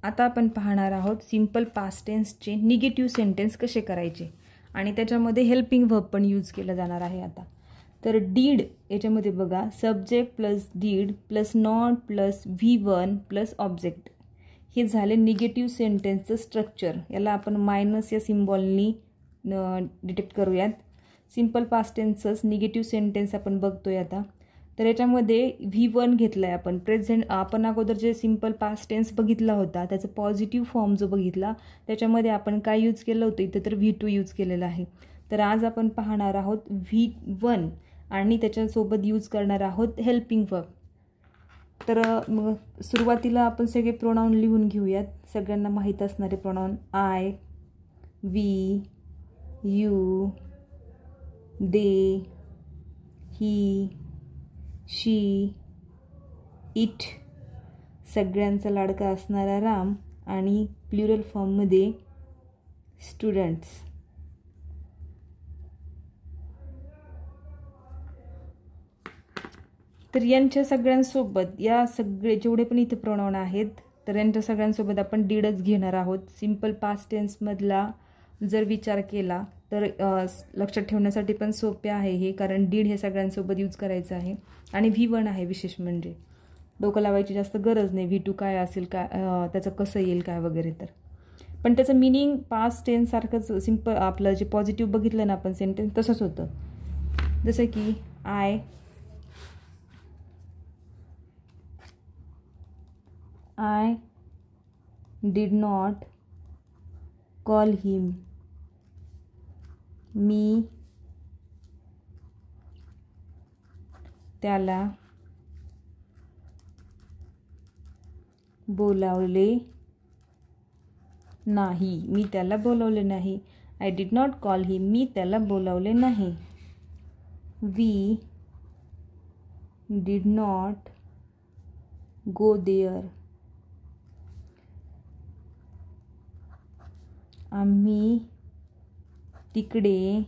आता आपण पाहणार आहोत सिंपल पास्ट टेन्सचे निगेटिव्ह सेंटेन्स कसे करायचे आणि त्याच्यामध्ये हेल्पिंग वर्ब पण यूज केला जाणार आहे आता. तर डीड याच्यामध्ये बघा subject plus did plus not plus V1 plus object हे झाले निगेटिव्ह सेंटेन्सचं स्ट्रक्चर. याला आपण मायनस या सिम्बॉलनी डिटेक्ट करूयात. सिंपल पास्ट टेन्सच निगेटिव्ह सेंटेन्स आपण बघतोय आता. तर याच्यामध्ये V1 घेतला आहे आपण. प्रेझेंट आपण अगोदर जे सिंपल पास्ट टेन्स बघितला होता त्याचा पॉझिटिव्ह फॉर्म जो बघितला त्याच्यामध्ये आपण काय यूज केलं होतं, इथं तर V2 यूज केलेलं आहे. तर आज आपण पाहणार आहोत V1 आणि त्याच्यासोबत यूज करणार आहोत हेल्पिंग वर्ब. तर मग सुरुवातीला आपण सगळे प्रोनाउन लिहून घेऊयात. सगळ्यांना माहीत असणारे pronoun I, we, you, they, he, she, it, सगळ्यांचा लाडका असणारा राम आणि प्लुरल फॉर्ममध्ये स्टुडंट्स. तर यांच्या सगळ्यांसोबत या सगळे जेवढे पण इथे प्रोनाउन आहेत तर यांच्या सगळ्यांसोबत आपण डीडच घेणार आहोत. सिंपल पास्ट टेन्समधला जर विचार केला तर लक्षात ठेवण्यासाठी पण सोपे आहे हे, कारण डीड हे सगळ्यांसोबत यूज करायचं आहे आणि V1 आहे विशेष म्हणजे. डोकं लावायची जास्त गरज नाही V2 काय असेल काय त्याचं कसं येईल काय वगैरे. तर पण त्याचं मिनिंग पास्ट टेन्ससारखंच सिंपल आपलं जे पॉझिटिव्ह बघितलं ना आपण सेंटेन्स तसंच होतं. जसं की I did not call him. मी त्याला बोलावले नाही. मी त्याला बोलावले नाही. I did not call him. मी त्याला बोलावले नाही. We did not go there. आम्ही तिकडे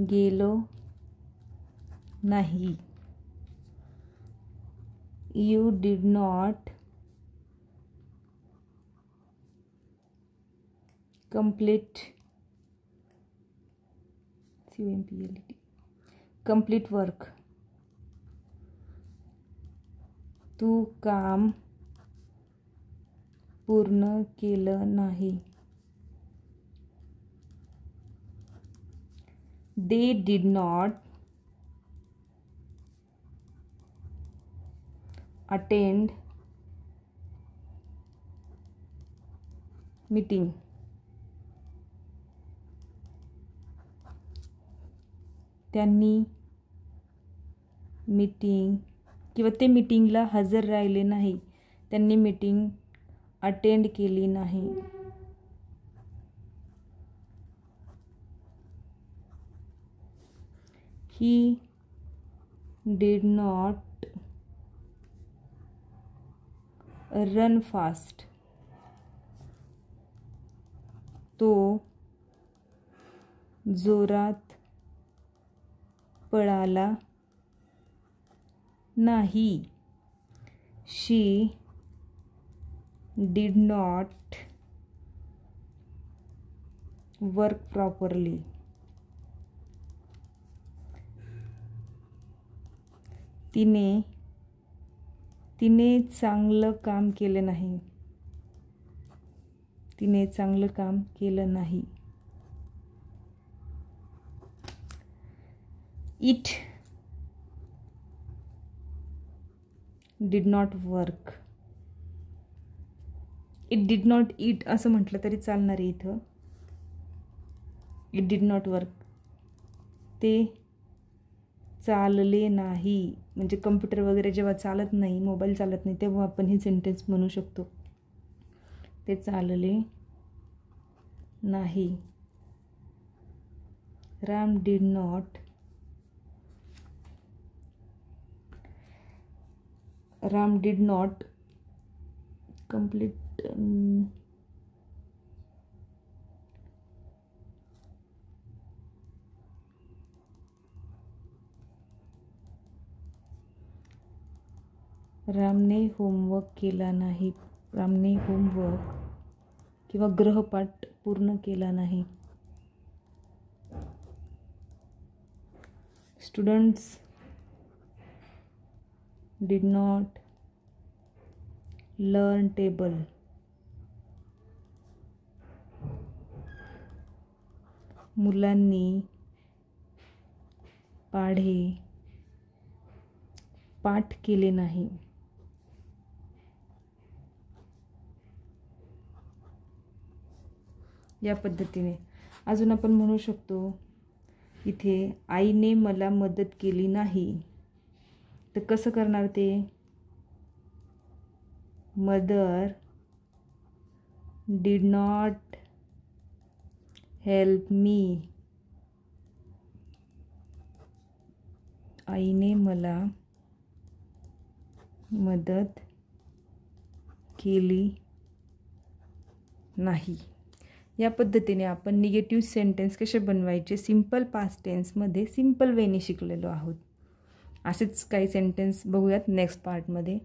गेलो नाही. You did not complete work. तू काम पूर्ण केलं नाही. They did not attend meeting. त्यांनी मीटिंग किंवा ते मीटिंगला हजर राहिले नाही. त्यांनी मीटिंग अटेंड केली नाही. He did not run fast. तो जोरात पळाला नाही. She did not work properly. तिने चांगलं काम केलं नाही. तिने चांगलं काम केलं नाही. It did not work. It did not eat असं म्हटलं तरी चालणार आहे इथं. It did not work. ते चालले नाही. म्हणजे कम्प्युटर वगैरे जेव्हा चालत नाही, मोबाईल चालत नाही तेव्हा आपण ही सेंटेन्स म्हणू शकतो. ते चालले नाही. राम did not complete रामने होमवर्क केला नाही. रामने होमवर्क किंवा गृहपाठ पूर्ण केला नाही. Students did not learn table. मुलांनी पाठ केले नाही. या पद्धतीने अजून आपण म्हणू शकतो इथे आईने मला मदत केली नाही. तर कसं करणार ते? Mother did not help me. आईने मला मदत केली नाही. या पद्धतीने आपण निगेटिव्ह सेंटेन्स कसे बनवायचे सिंपल पास्ट टेन्समध्ये सिंपल वेने शिकलेलो आहोत. असेच काही सेंटेन्स बघूयात नेक्स्ट पार्टमध्ये.